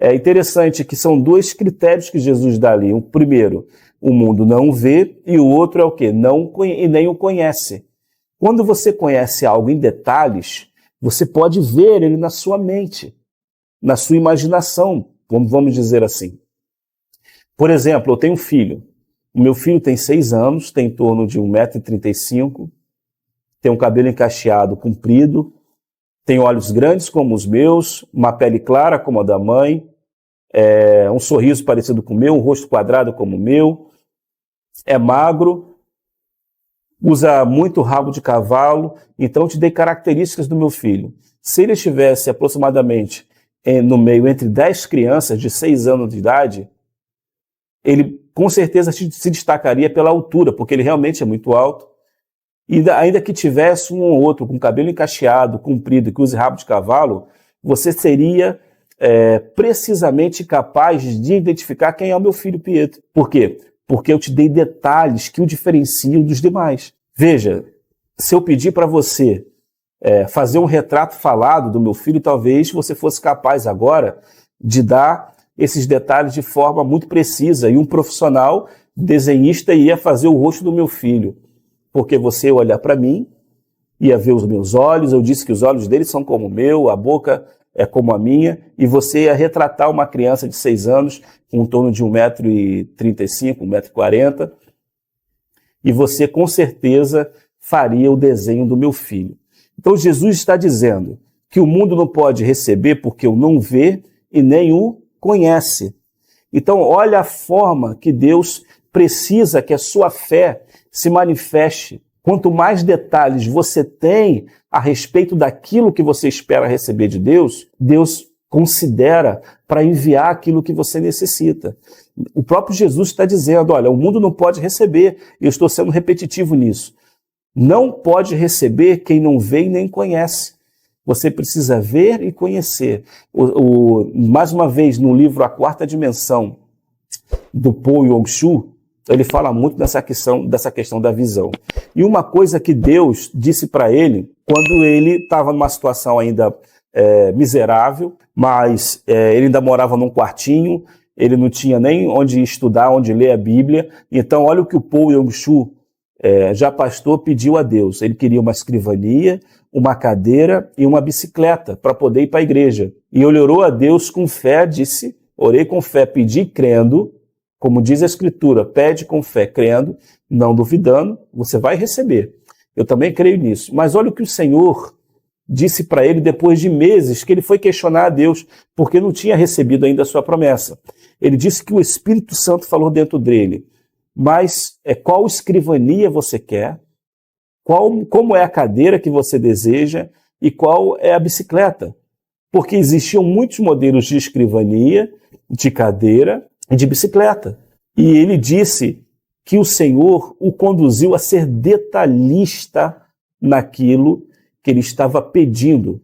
É interessante que são dois critérios que Jesus dá ali. O primeiro, o mundo não vê, e o outro é o quê? E nem o conhece. Quando você conhece algo em detalhes, você pode ver ele na sua mente, na sua imaginação, vamos dizer assim. Por exemplo, eu tenho um filho. O meu filho tem 6 anos, tem em torno de 1,35 m, tem um cabelo encaixeado comprido, tem olhos grandes como os meus, uma pele clara como a da mãe, um sorriso parecido com o meu, um rosto quadrado como o meu, é magro, usa muito rabo de cavalo. Então eu te dei características do meu filho. Se ele estivesse aproximadamente no meio entre 10 crianças de 6 anos de idade, ele com certeza se destacaria pela altura, porque ele realmente é muito alto. E ainda que tivesse um ou outro com cabelo encaixeado, comprido, que use rabo de cavalo, você seria precisamente capaz de identificar quem é o meu filho Pietro. Por quê? Porque eu te dei detalhes que o diferenciam dos demais. Veja, se eu pedir para você fazer um retrato falado do meu filho, talvez você fosse capaz agora de dar esses detalhes de forma muito precisa, e um profissional desenhista ia fazer o rosto do meu filho. Porque você ia olhar para mim, ia ver os meus olhos, eu disse que os olhos dele são como o meu, a boca é como a minha, e você ia retratar uma criança de 6 anos, com em torno de 1,35 m, 1,40 m, e você com certeza faria o desenho do meu filho. Então Jesus está dizendo que o mundo não pode receber porque o não vê e nem o conhece. Então olha a forma que Deus precisa que a sua fé se manifeste. Quanto mais detalhes você tem a respeito daquilo que você espera receber de Deus, Deus considera para enviar aquilo que você necessita. O próprio Jesus está dizendo, olha, o mundo não pode receber, eu estou sendo repetitivo nisso. Não pode receber quem não vê e nem conhece. Você precisa ver e conhecer. Mais uma vez, no livro A Quarta Dimensão, do Paul Yong-Chu, ele fala muito dessa questão da visão. E uma coisa que Deus disse para ele, quando ele estava numa situação ainda miserável, mas ele ainda morava num quartinho, ele não tinha nem onde estudar, onde ler a Bíblia. Então, olha o que o Paul Yong-Chu, já pastor, pediu a Deus. Ele queria uma escrivania, uma cadeira e uma bicicleta para poder ir para a igreja. E ele orou a Deus com fé, disse, orei com fé, pedi crendo, como diz a Escritura, pede com fé, crendo, não duvidando, você vai receber. Eu também creio nisso. Mas olha o que o Senhor disse para ele depois de meses que ele foi questionar a Deus, porque não tinha recebido ainda a sua promessa. Ele disse que o Espírito Santo falou dentro dele, mas qual escrivania você quer? Como é a cadeira que você deseja? E qual é a bicicleta? Porque existiam muitos modelos de escrivania, de cadeira e de bicicleta. E ele disse que o Senhor o conduziu a ser detalhista naquilo que ele estava pedindo.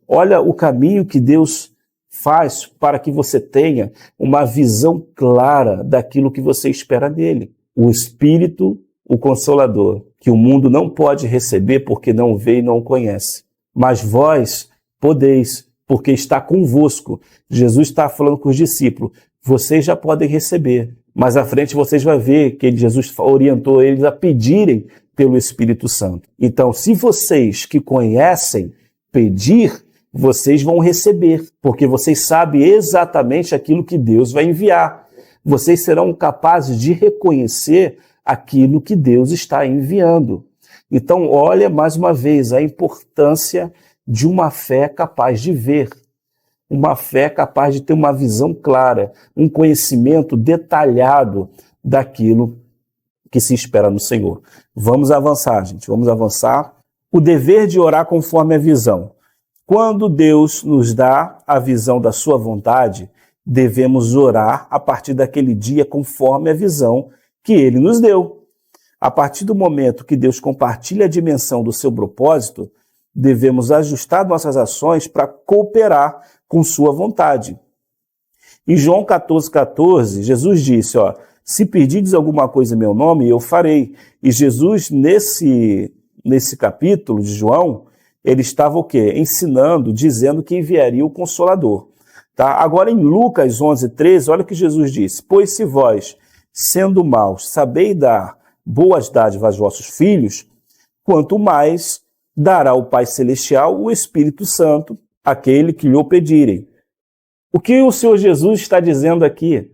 Olha o caminho que Deus faz para que você tenha uma visão clara daquilo que você espera dele. O Espírito, o Consolador, que o mundo não pode receber porque não vê e não conhece. Mas vós podeis, porque está convosco. Jesus está falando com os discípulos. Vocês já podem receber, mas à frente vocês vão ver que Jesus orientou eles a pedirem pelo Espírito Santo. Então, se vocês que conhecem pedir, vocês vão receber, porque vocês sabem exatamente aquilo que Deus vai enviar. Vocês serão capazes de reconhecer aquilo que Deus está enviando. Então, olha mais uma vez a importância de uma fé capaz de ver. Uma fé capaz de ter uma visão clara, um conhecimento detalhado daquilo que se espera no Senhor. Vamos avançar, gente, vamos avançar. O dever de orar conforme a visão. Quando Deus nos dá a visão da sua vontade, devemos orar a partir daquele dia conforme a visão que Ele nos deu. A partir do momento que Deus compartilha a dimensão do seu propósito, devemos ajustar nossas ações para cooperar com sua vontade. Em João 14,14, Jesus disse, se pedirdes alguma coisa em meu nome, eu farei. E Jesus, nesse capítulo de João, ele estava o quê? Ensinando, dizendo que enviaria o Consolador. Tá? Agora, em Lucas 11:13, olha o que Jesus disse: pois se vós, sendo maus, sabeis dar boas dádivas aos vossos filhos, quanto mais dará o Pai Celestial o Espírito Santo àquele que lhe o pedirem. O que o Senhor Jesus está dizendo aqui?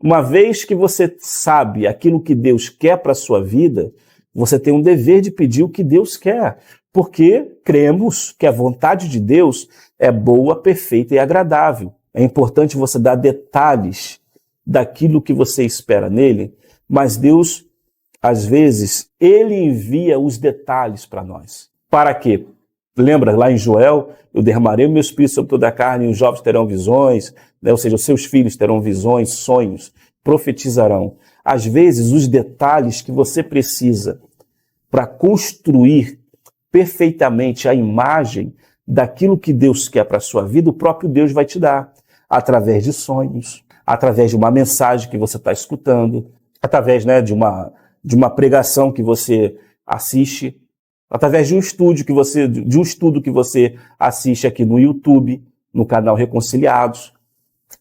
Uma vez que você sabe aquilo que Deus quer para a sua vida, você tem um dever de pedir o que Deus quer, porque cremos que a vontade de Deus é boa, perfeita e agradável. É importante você dar detalhes daquilo que você espera nele, mas Deus, às vezes, ele envia os detalhes para nós. Para quê? Lembra lá em Joel, eu derramarei o meu espírito sobre toda a carne e os jovens terão visões, né? Ou seja, os seus filhos terão visões, sonhos, profetizarão. Às vezes, os detalhes que você precisa para construir perfeitamente a imagem daquilo que Deus quer para a sua vida, o próprio Deus vai te dar, através de sonhos, através de uma mensagem que você está escutando, através, né, de uma pregação que você assiste, através de um estudo que você assiste aqui no YouTube, no canal Reconciliados,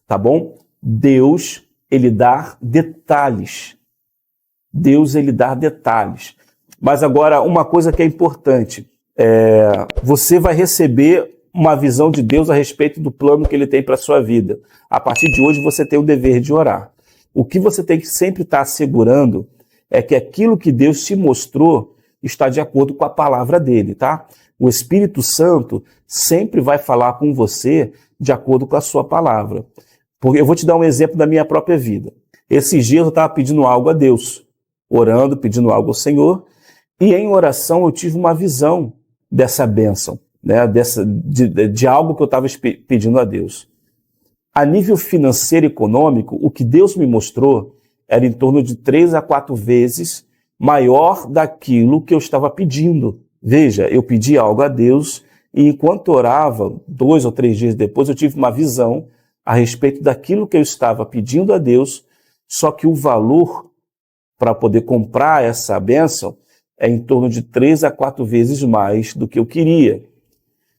tá bom? Deus, ele dá detalhes. Deus, ele dá detalhes. Mas agora, uma coisa que é importante, você vai receber uma visão de Deus a respeito do plano que ele tem para a sua vida. A partir de hoje, você tem o dever de orar. O que você tem que sempre estar assegurando é que aquilo que Deus te mostrou está de acordo com a palavra dele, tá? O Espírito Santo sempre vai falar com você de acordo com a sua palavra. Porque eu vou te dar um exemplo da minha própria vida. Esses dias eu estava pedindo algo a Deus, orando, pedindo algo ao Senhor, e em oração eu tive uma visão dessa bênção, né? De algo que eu estava pedindo a Deus. A nível financeiro e econômico, o que Deus me mostrou era em torno de 3 a 4 vezes maior daquilo que eu estava pedindo. Veja, eu pedi algo a Deus e enquanto orava, 2 ou 3 dias depois, eu tive uma visão a respeito daquilo que eu estava pedindo a Deus, só que o valor para poder comprar essa bênção é em torno de 3 a 4 vezes mais do que eu queria.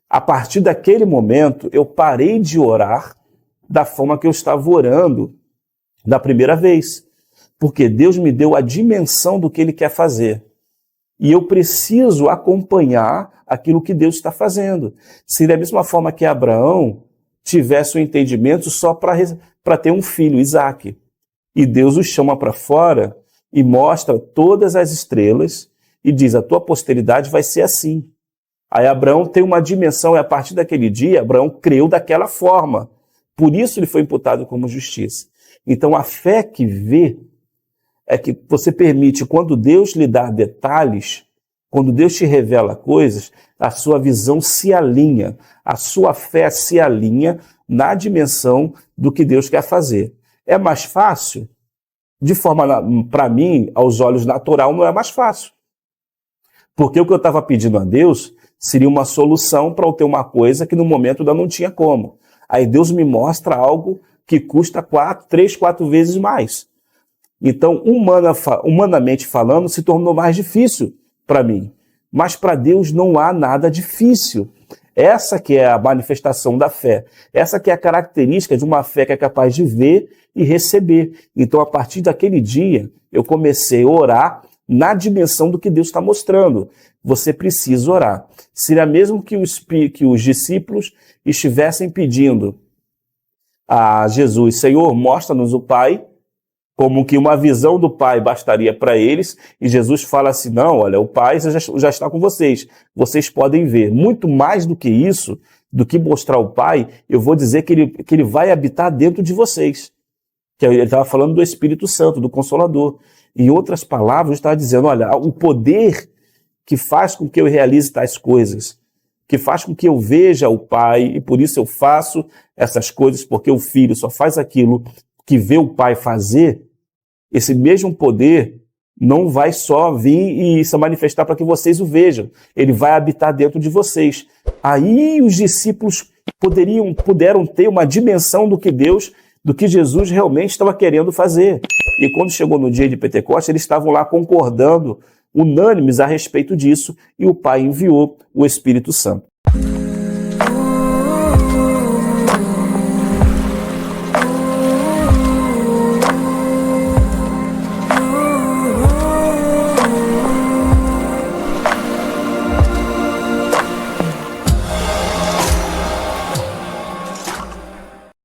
A partir daquele momento, eu parei de orar da forma que eu estava orando da primeira vez. Porque Deus me deu a dimensão do que ele quer fazer. E eu preciso acompanhar aquilo que Deus está fazendo. Se da mesma forma que Abraão tivesse um entendimento só para ter um filho, Isaque. E Deus o chama para fora e mostra todas as estrelas e diz, a tua posteridade vai ser assim. Aí Abraão tem uma dimensão e a partir daquele dia, Abraão creu daquela forma. Por isso ele foi imputado como justiça. Então a fé que vê é que você permite, quando Deus lhe dá detalhes, quando Deus te revela coisas, a sua visão se alinha, a sua fé se alinha na dimensão do que Deus quer fazer. É mais fácil? De forma, para mim, aos olhos natural, não é mais fácil. Porque o que eu estava pedindo a Deus seria uma solução para eu ter uma coisa que no momento ainda não tinha como. Aí Deus me mostra algo que custa 3, 4 vezes mais. Então, humanamente falando, se tornou mais difícil para mim. Mas para Deus não há nada difícil. Essa que é a manifestação da fé. Essa que é a característica de uma fé que é capaz de ver e receber. Então, a partir daquele dia, eu comecei a orar na dimensão do que Deus está mostrando. Você precisa orar. Seria mesmo que os discípulos estivessem pedindo a Jesus, Senhor, mostra-nos o Pai, como que uma visão do Pai bastaria para eles, e Jesus fala assim, não, olha, o Pai já está com vocês podem ver. Muito mais do que isso, do que mostrar o Pai, eu vou dizer que ele vai habitar dentro de vocês. Que ele estava falando do Espírito Santo, do Consolador. Em outras palavras, ele estava dizendo, olha, o poder que faz com que eu realize tais coisas, que faz com que eu veja o Pai, e por isso eu faço essas coisas, porque o Filho só faz aquilo que vê o Pai fazer, esse mesmo poder não vai só vir e se manifestar para que vocês o vejam. Ele vai habitar dentro de vocês. Aí os discípulos puderam ter uma dimensão do que Jesus realmente estava querendo fazer. E quando chegou no dia de Pentecostes, eles estavam lá concordando, unânimes a respeito disso, e o Pai enviou o Espírito Santo.